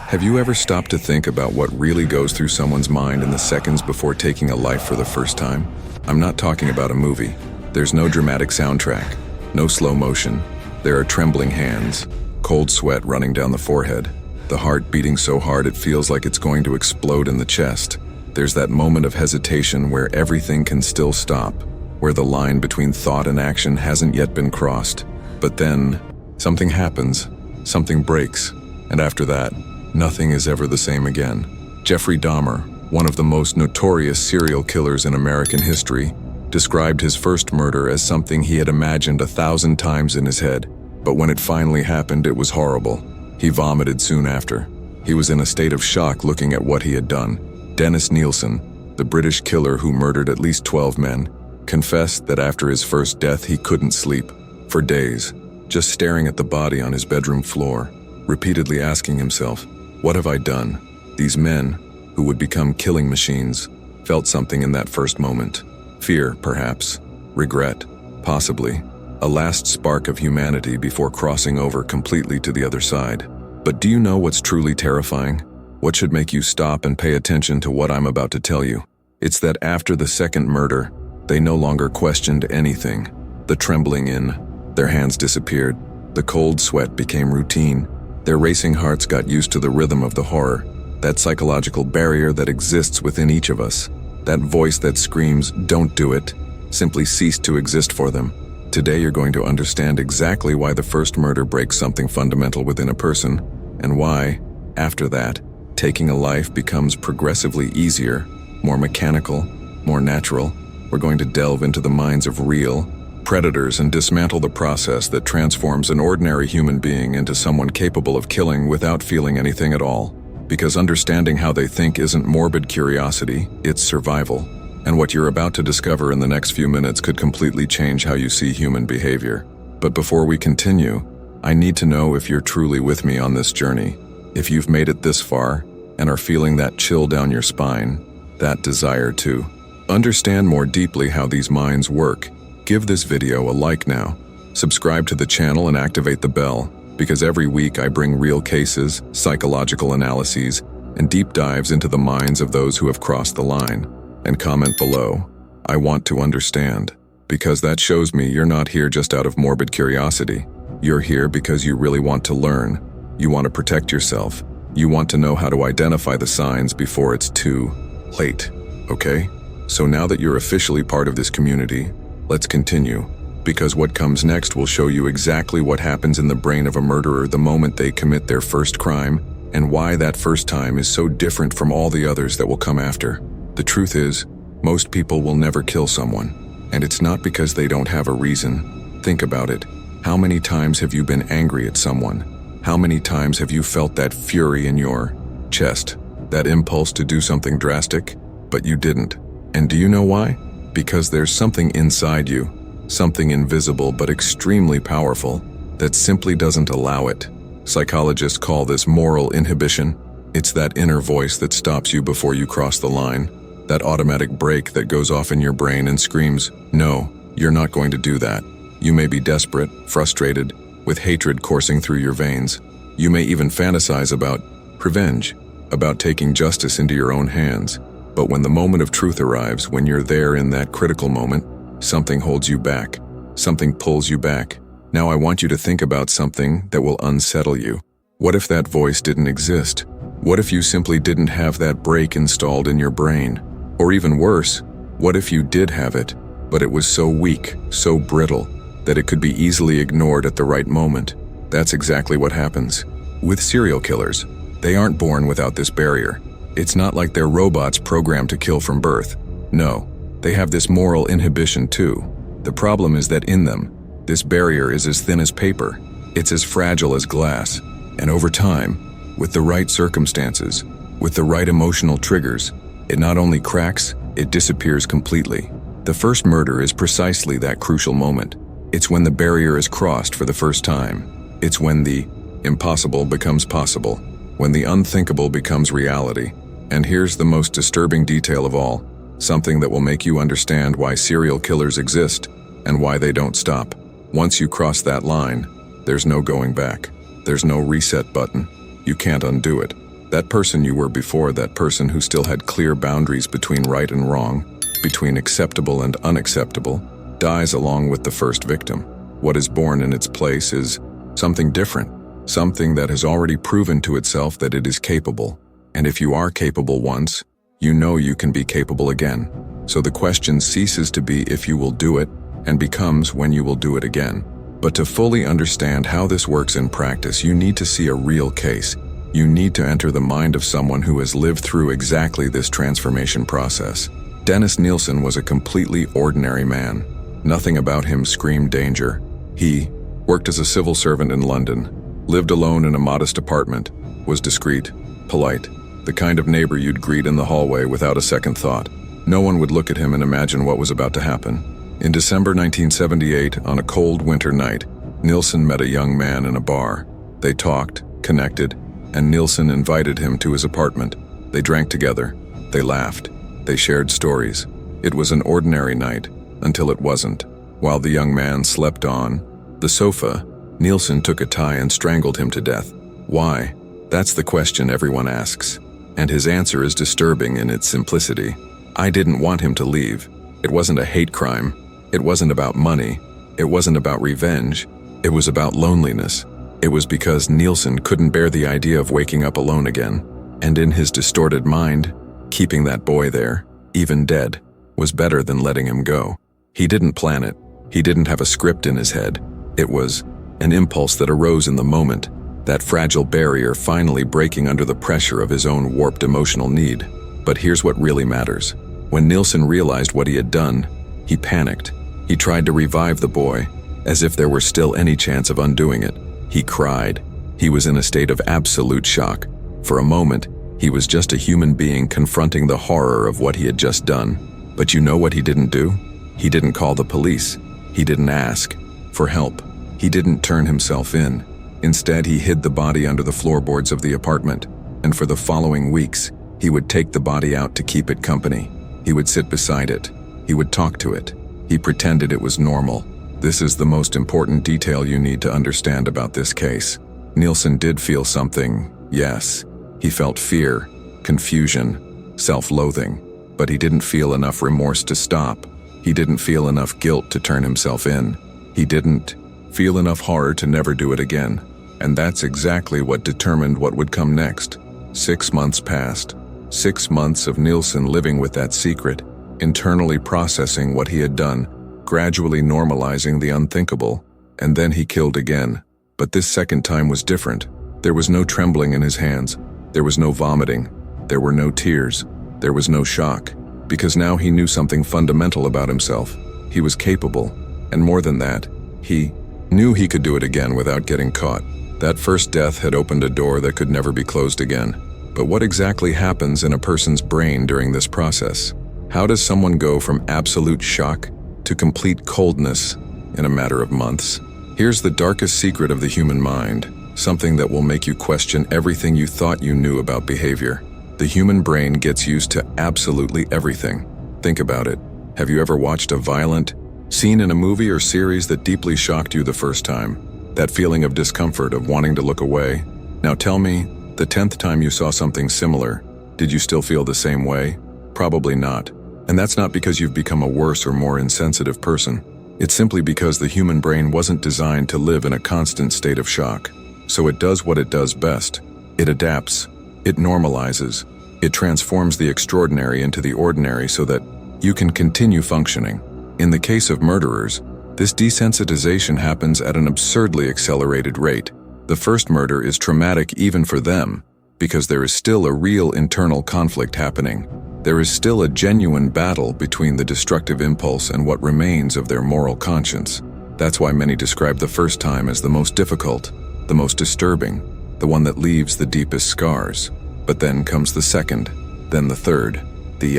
Have you ever stopped to think about what really goes through someone's mind in the seconds before taking a life for the first time? I'm not talking about a movie. There's no dramatic soundtrack, no slow motion. There are trembling hands, cold sweat running down the forehead, the heart beating so hard it feels like it's going to explode in the chest. There's that moment of hesitation where everything can still stop, where the line between thought and action hasn't yet been crossed. But then, something happens, something breaks, and after that, nothing is ever the same again. Jeffrey Dahmer, one of the most notorious serial killers in American history, described his first murder as something he had imagined 1,000 times in his head, but when it finally happened, it was horrible. He vomited soon after. He was in a state of shock looking at what he had done. Dennis Nielsen, the British killer who murdered at least 12 men, confessed that after his first death he couldn't sleep for days, just staring at the body on his bedroom floor, repeatedly asking himself, "What have I done?" These men, who would become killing machines, felt something in that first moment. Fear, perhaps. Regret, possibly. A last spark of humanity before crossing over completely to the other side. But do you know what's truly terrifying? What should make you stop and pay attention to what I'm about to tell you? It's that after the second murder, they no longer questioned anything. The trembling in their hands disappeared. The cold sweat became routine. Their racing hearts got used to the rhythm of the horror, that psychological barrier that exists within each of us. That voice that screams, "Don't do it," simply ceased to exist for them. Today you're going to understand exactly why the first murder breaks something fundamental within a person, and why, after that, taking a life becomes progressively easier, more mechanical, more natural. We're going to delve into the minds of real predators and dismantle the process that transforms an ordinary human being into someone capable of killing without feeling anything at all. Because understanding how they think isn't morbid curiosity, it's survival. And what you're about to discover in the next few minutes could completely change how you see human behavior. But before we continue, I need to know if you're truly with me on this journey. If you've made it this far and are feeling that chill down your spine, that desire to understand more deeply how these minds work, give this video a like now. Subscribe to the channel and activate the bell, because every week I bring real cases, psychological analyses, and deep dives into the minds of those who have crossed the line. And comment below, "I want to understand," because that shows me you're not here just out of morbid curiosity. You're here because you really want to learn. You want to protect yourself. You want to know how to identify the signs before it's too late, okay? So now that you're officially part of this community, let's continue. Because what comes next will show you exactly what happens in the brain of a murderer the moment they commit their first crime, and why that first time is so different from all the others that will come after. The truth is, most people will never kill someone, and it's not because they don't have a reason. Think about it. How many times have you been angry at someone? How many times have you felt that fury in your chest, that impulse to do something drastic, but you didn't? And do you know why? Because there's something inside you, something invisible but extremely powerful, that simply doesn't allow it. Psychologists call this moral inhibition. It's that inner voice that stops you before you cross the line, that automatic brake that goes off in your brain and screams, "No, you're not going to do that." You may be desperate, frustrated, with hatred coursing through your veins. You may even fantasize about revenge, about taking justice into your own hands. But when the moment of truth arrives, when you're there in that critical moment, something holds you back. Something pulls you back. Now I want you to think about something that will unsettle you. What if that voice didn't exist? What if you simply didn't have that brake installed in your brain? Or even worse, what if you did have it, but it was so weak, so brittle, that it could be easily ignored at the right moment? That's exactly what happens with serial killers. They aren't born without this barrier. It's not like they're robots programmed to kill from birth. No, they have this moral inhibition too. The problem is that in them, this barrier is as thin as paper. It's as fragile as glass. And over time, with the right circumstances, with the right emotional triggers, it not only cracks, it disappears completely. The first murder is precisely that crucial moment. It's when the barrier is crossed for the first time. It's when the impossible becomes possible, when the unthinkable becomes reality. And here's the most disturbing detail of all, something that will make you understand why serial killers exist and why they don't stop. Once you cross that line, there's no going back. There's no reset button. You can't undo it. That person you were before, that person who still had clear boundaries between right and wrong, between acceptable and unacceptable, dies along with the first victim. What is born in its place is something different, something that has already proven to itself that it is capable. And if you are capable once, you know you can be capable again. So the question ceases to be if you will do it and becomes when you will do it again. But to fully understand how this works in practice, you need to see a real case. You need to enter the mind of someone who has lived through exactly this transformation process. Dennis Nielsen was a completely ordinary man. Nothing about him screamed danger. He worked as a civil servant in London, lived alone in a modest apartment, was discreet, polite, the kind of neighbor you'd greet in the hallway without a second thought. No one would look at him and imagine what was about to happen. In December 1978, on a cold winter night, Nielsen met a young man in a bar. They talked, connected, and Nielsen invited him to his apartment. They drank together. They laughed. They shared stories. It was an ordinary night, until it wasn't. While the young man slept on the sofa, Nielsen took a tie and strangled him to death. Why? That's the question everyone asks. And his answer is disturbing in its simplicity. I didn't want him to leave. It wasn't a hate crime. It wasn't about money. It wasn't about revenge. It was about loneliness. It was because Nielsen couldn't bear the idea of waking up alone again. And in his distorted mind, keeping that boy there, even dead, was better than letting him go. He didn't plan it. He didn't have a script in his head. It was an impulse that arose in the moment, that fragile barrier finally breaking under the pressure of his own warped emotional need. But here's what really matters. When Nielsen realized what he had done, he panicked. He tried to revive the boy, as if there were still any chance of undoing it. He cried. He was in a state of absolute shock. For a moment, he was just a human being confronting the horror of what he had just done. But you know what he didn't do? He didn't call the police. He didn't ask for help. He didn't turn himself in. Instead, he hid the body under the floorboards of the apartment. And for the following weeks, he would take the body out to keep it company. He would sit beside it. He would talk to it. He pretended it was normal. This is the most important detail you need to understand about this case. Nielsen did feel something, yes. He felt fear, confusion, self-loathing, but he didn't feel enough remorse to stop. He didn't feel enough guilt to turn himself in. He didn't feel enough horror to never do it again. And that's exactly what determined what would come next. 6 months passed. 6 months of Nielsen living with that secret, internally processing what he had done, gradually normalizing the unthinkable, and then he killed again. But this second time was different. There was no trembling in his hands. There was no vomiting. There were no tears. There was no shock. Because now he knew something fundamental about himself. He was capable. And more than that, he knew he could do it again without getting caught. That first death had opened a door that could never be closed again. But what exactly happens in a person's brain during this process? How does someone go from absolute shock to complete coldness in a matter of months? Here's the darkest secret of the human mind, something that will make you question everything you thought you knew about behavior. The human brain gets used to absolutely everything. Think about it. Have you ever watched a violent scene in a movie or series that deeply shocked you the first time? That feeling of discomfort, of wanting to look away? Now tell me, the 10th time you saw something similar, did you still feel the same way? Probably not. And that's not because you've become a worse or more insensitive person. It's simply because the human brain wasn't designed to live in a constant state of shock. So it does what it does best. It adapts. It normalizes. It transforms the extraordinary into the ordinary so that you can continue functioning. In the case of murderers, this desensitization happens at an absurdly accelerated rate. The first murder is traumatic even for them, because there is still a real internal conflict happening. There is still a genuine battle between the destructive impulse and what remains of their moral conscience. That's why many describe the first time as the most difficult, the most disturbing, the one that leaves the deepest scars. But then comes the second, then the third, the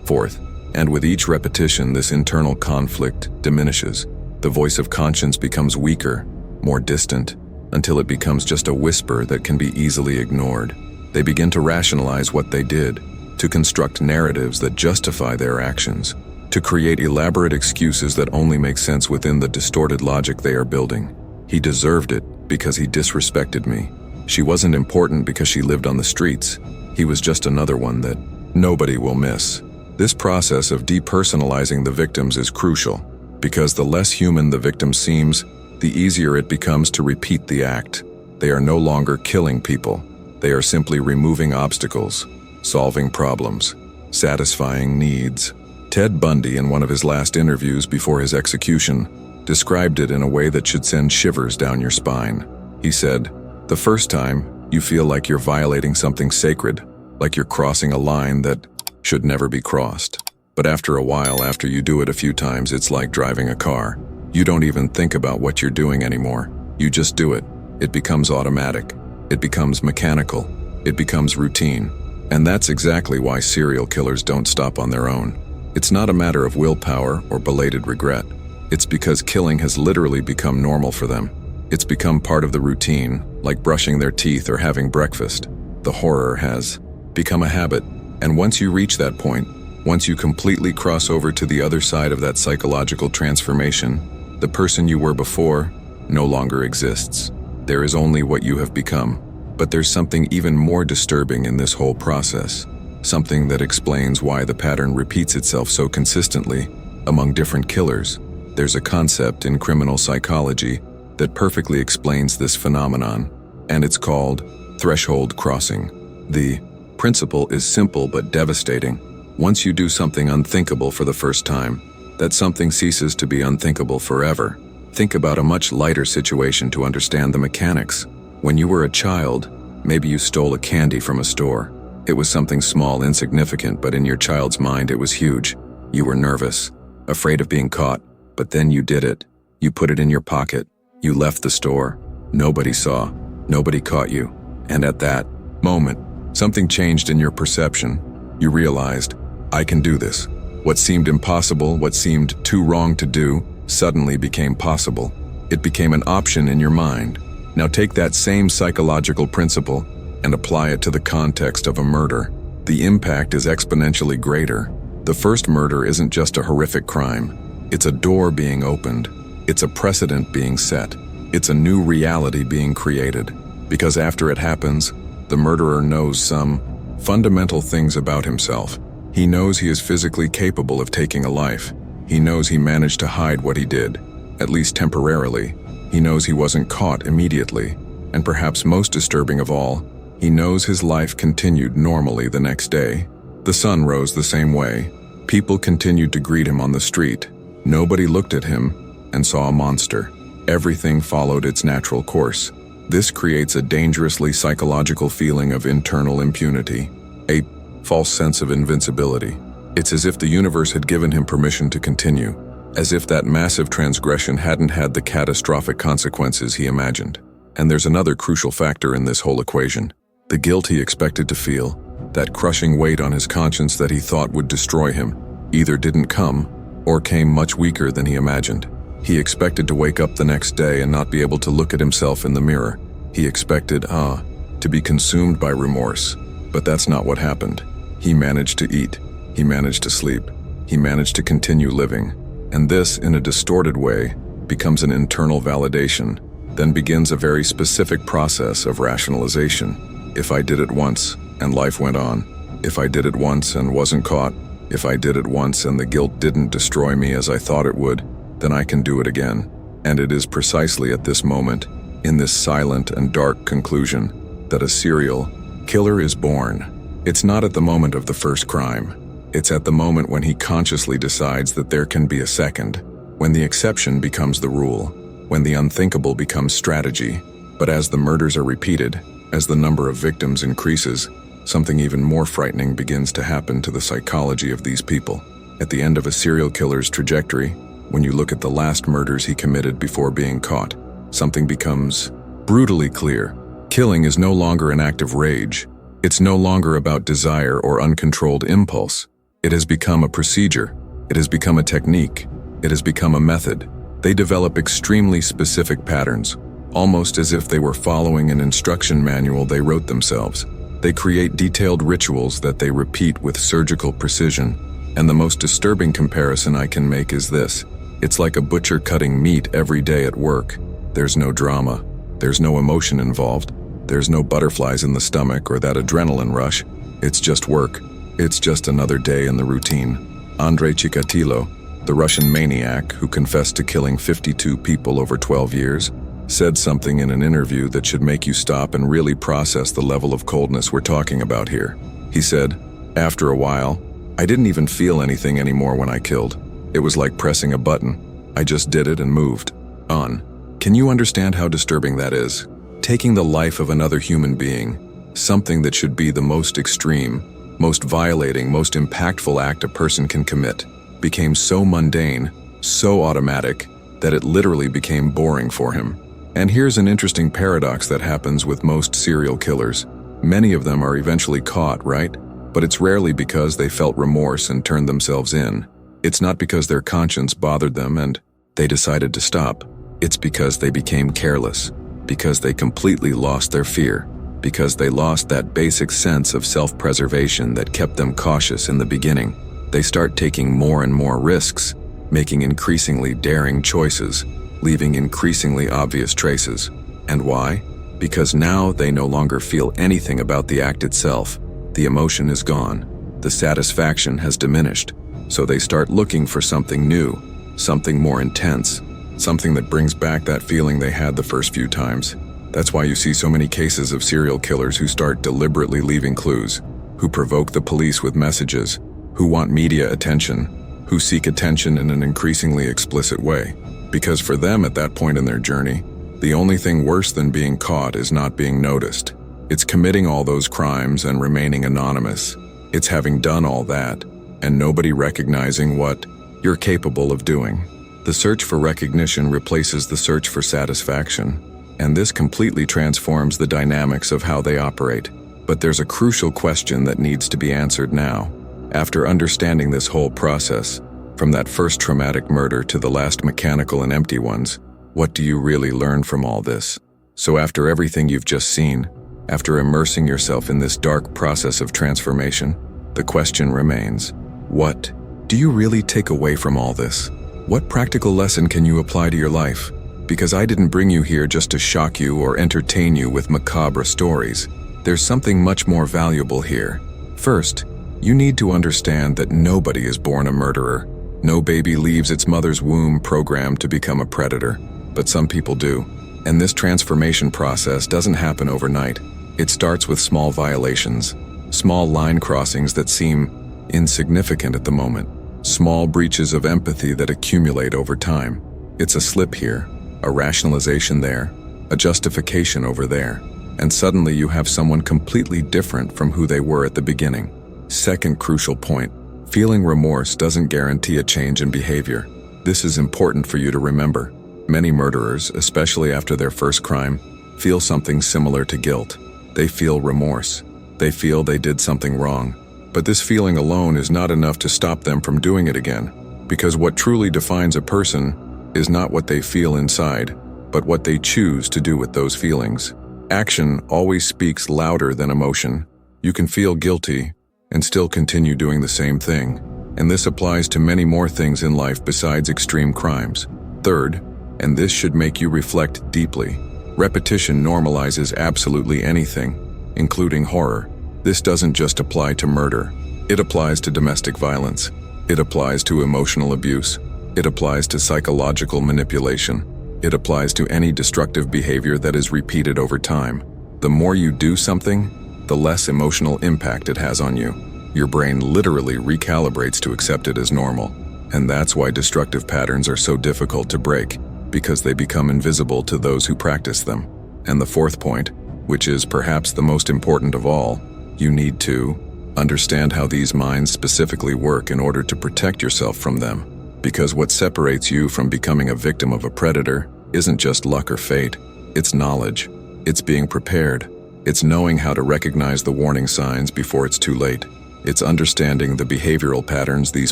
fourth. And with each repetition, this internal conflict diminishes. The voice of conscience becomes weaker, more distant, until it becomes just a whisper that can be easily ignored. They begin to rationalize what they did, to construct narratives that justify their actions, to create elaborate excuses that only make sense within the distorted logic they are building. He deserved it because he disrespected me. She wasn't important because she lived on the streets. He was just another one that nobody will miss. This process of depersonalizing the victims is crucial, because the less human the victim seems, the easier it becomes to repeat the act. They are no longer killing people. They are simply removing obstacles, solving problems, satisfying needs. Ted Bundy, in one of his last interviews before his execution, described it in a way that should send shivers down your spine. He said, "The first time, you feel like you're violating something sacred, like you're crossing a line that should never be crossed. But after a while, after you do it a few times, it's like driving a car. You don't even think about what you're doing anymore. You just do it. It becomes automatic. It becomes mechanical. It becomes routine." And that's exactly why serial killers don't stop on their own. It's not a matter of willpower or belated regret. It's because killing has literally become normal for them. It's become part of the routine, like brushing their teeth or having breakfast. The horror has become a habit. And once you reach that point, once you completely cross over to the other side of that psychological transformation, the person you were before no longer exists. There is only what you have become. But there's something even more disturbing in this whole process. Something that explains why the pattern repeats itself so consistently among different killers. There's a concept in criminal psychology that perfectly explains this phenomenon, and it's called threshold crossing. The principle is simple but devastating. Once you do something unthinkable for the first time, that something ceases to be unthinkable forever. Think about a much lighter situation to understand the mechanics. When you were a child, maybe you stole a candy from a store. It was something small, insignificant, but in your child's mind it was huge. You were nervous, afraid of being caught, but then you did it. You put it in your pocket. You left the store. Nobody saw. Nobody caught you. And at that moment, something changed in your perception. You realized, I can do this. What seemed impossible, what seemed too wrong to do, suddenly became possible. It became an option in your mind. Now take that same psychological principle and apply it to the context of a murder. The impact is exponentially greater. The first murder isn't just a horrific crime. It's a door being opened. It's a precedent being set. It's a new reality being created. Because after it happens, the murderer knows some fundamental things about himself. He knows he is physically capable of taking a life. He knows he managed to hide what he did, at least temporarily. He knows he wasn't caught immediately. And perhaps most disturbing of all, he knows his life continued normally the next day. The sun rose the same way. People continued to greet him on the street. Nobody looked at him and saw a monster. Everything followed its natural course. This creates a dangerously psychological feeling of internal impunity, a false sense of invincibility. It's as if the universe had given him permission to continue, as if that massive transgression hadn't had the catastrophic consequences he imagined. And there's another crucial factor in this whole equation. The guilt he expected to feel, that crushing weight on his conscience that he thought would destroy him, either didn't come or came much weaker than he imagined. He expected to wake up the next day and not be able to look at himself in the mirror. He expected, to be consumed by remorse. But that's not what happened. He managed to eat. He managed to sleep. He managed to continue living. And this, in a distorted way, becomes an internal validation, then begins a very specific process of rationalization. If I did it once, and life went on. If I did it once and wasn't caught. If I did it once and the guilt didn't destroy me as I thought it would, then I can do it again. And it is precisely at this moment, in this silent and dark conclusion, that a serial killer is born. It's not at the moment of the first crime. It's at the moment when he consciously decides that there can be a second, when the exception becomes the rule, when the unthinkable becomes strategy. But as the murders are repeated, as the number of victims increases, something even more frightening begins to happen to the psychology of these people. At the end of a serial killer's trajectory, when you look at the last murders he committed before being caught, something becomes brutally clear. Killing is no longer an act of rage. It's no longer about desire or uncontrolled impulse. It has become a procedure. It has become a technique. It has become a method. They develop extremely specific patterns, almost as if they were following an instruction manual they wrote themselves. They create detailed rituals that they repeat with surgical precision. And the most disturbing comparison I can make is this. It's like a butcher cutting meat every day at work. There's no drama. There's no emotion involved. There's no butterflies in the stomach or that adrenaline rush. It's just work. It's just another day in the routine. Andrei Chikatilo, the Russian maniac who confessed to killing 52 people over 12 years, said something in an interview that should make you stop and really process the level of coldness we're talking about here. He said, "After a while, I didn't even feel anything anymore when I killed. It was like pressing a button. I just did it and moved on." Can you understand how disturbing that is? Taking the life of another human being, something that should be the most extreme, most violating, most impactful act a person can commit, became so mundane, so automatic, that it literally became boring for him. And here's an interesting paradox that happens with most serial killers. Many of them are eventually caught, right? But it's rarely because they felt remorse and turned themselves in. It's not because their conscience bothered them and they decided to stop. It's because they became careless, because they completely lost their fear, because they lost that basic sense of self-preservation that kept them cautious in the beginning. They start taking more and more risks, making increasingly daring choices, leaving increasingly obvious traces. And why? Because now they no longer feel anything about the act itself. The emotion is gone. The satisfaction has diminished. So they start looking for something new, something more intense, something that brings back that feeling they had the first few times. That's why you see so many cases of serial killers who start deliberately leaving clues, who provoke the police with messages, who want media attention, who seek attention in an increasingly explicit way. Because for them at that point in their journey, the only thing worse than being caught is not being noticed. It's committing all those crimes and remaining anonymous. It's having done all that, and nobody recognizing what you're capable of doing. The search for recognition replaces the search for satisfaction, and this completely transforms the dynamics of how they operate. But there's a crucial question that needs to be answered now. After understanding this whole process, from that first traumatic murder to the last mechanical and empty ones, what do you really learn from all this? So after everything you've just seen, after immersing yourself in this dark process of transformation, the question remains, what do you really take away from all this? What practical lesson can you apply to your life? Because I didn't bring you here just to shock you or entertain you with macabre stories. There's something much more valuable here. First, you need to understand that nobody is born a murderer. No baby leaves its mother's womb programmed to become a predator, but some people do. And this transformation process doesn't happen overnight. It starts with small violations, small line crossings that seem insignificant at the moment, small breaches of empathy that accumulate over time. It's a slip here, a rationalization there, a justification over there, and suddenly you have someone completely different from who they were at the beginning. Second crucial point, feeling remorse doesn't guarantee a change in behavior. This is important for you to remember. Many murderers, especially after their first crime, feel something similar to guilt. They feel remorse. They feel they did something wrong. But this feeling alone is not enough to stop them from doing it again, because what truly defines a person is not what they feel inside, but what they choose to do with those feelings. Action always speaks louder than emotion. You can feel guilty and still continue doing the same thing, and this applies to many more things in life besides extreme crimes. Third, and this should make you reflect deeply, repetition normalizes absolutely anything, including horror. This doesn't just apply to murder. It applies to domestic violence. It applies to emotional abuse. It applies to psychological manipulation. It applies to any destructive behavior that is repeated over time. The more you do something, the less emotional impact it has on you. Your brain literally recalibrates to accept it as normal. And that's why destructive patterns are so difficult to break, because they become invisible to those who practice them. And the fourth point, which is perhaps the most important of all, you need to understand how these minds specifically work in order to protect yourself from them. Because what separates you from becoming a victim of a predator isn't just luck or fate, it's knowledge. It's being prepared. It's knowing how to recognize the warning signs before it's too late. It's understanding the behavioral patterns these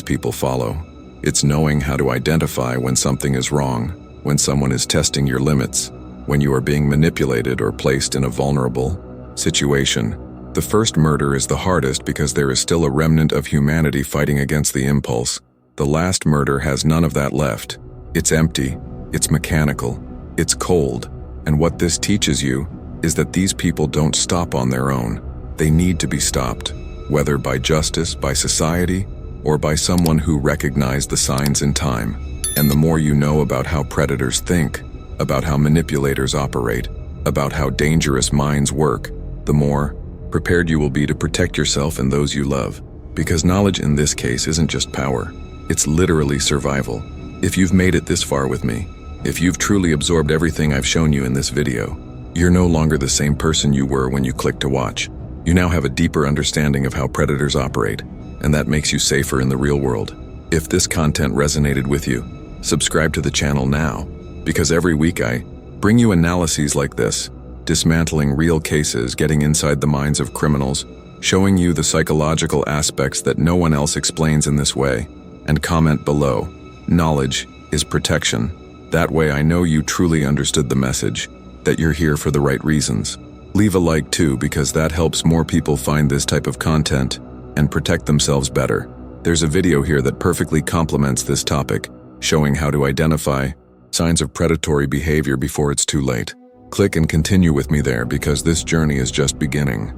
people follow. It's knowing how to identify when something is wrong, when someone is testing your limits, when you are being manipulated or placed in a vulnerable situation. The first murder is the hardest because there is still a remnant of humanity fighting against the impulse. The last murder has none of that left. It's empty, it's mechanical, it's cold, and what this teaches you is that these people don't stop on their own. They need to be stopped, whether by justice, by society, or by someone who recognized the signs in time. And the more you know about how predators think, about how manipulators operate, about how dangerous minds work, the more prepared you will be to protect yourself and those you love. Because knowledge in this case isn't just power, it's literally survival. If you've made it this far with me, if you've truly absorbed everything I've shown you in this video, you're no longer the same person you were when you clicked to watch. You now have a deeper understanding of how predators operate, and that makes you safer in the real world. If this content resonated with you, subscribe to the channel now, because every week I bring you analyses like this, dismantling real cases, getting inside the minds of criminals, showing you the psychological aspects that no one else explains in this way, and comment below, knowledge is protection. That way I know you truly understood the message, that you're here for the right reasons. Leave a like too, because that helps more people find this type of content and protect themselves better. There's a video here that perfectly complements this topic, showing how to identify signs of predatory behavior before it's too late. Click and continue with me there, because this journey is just beginning.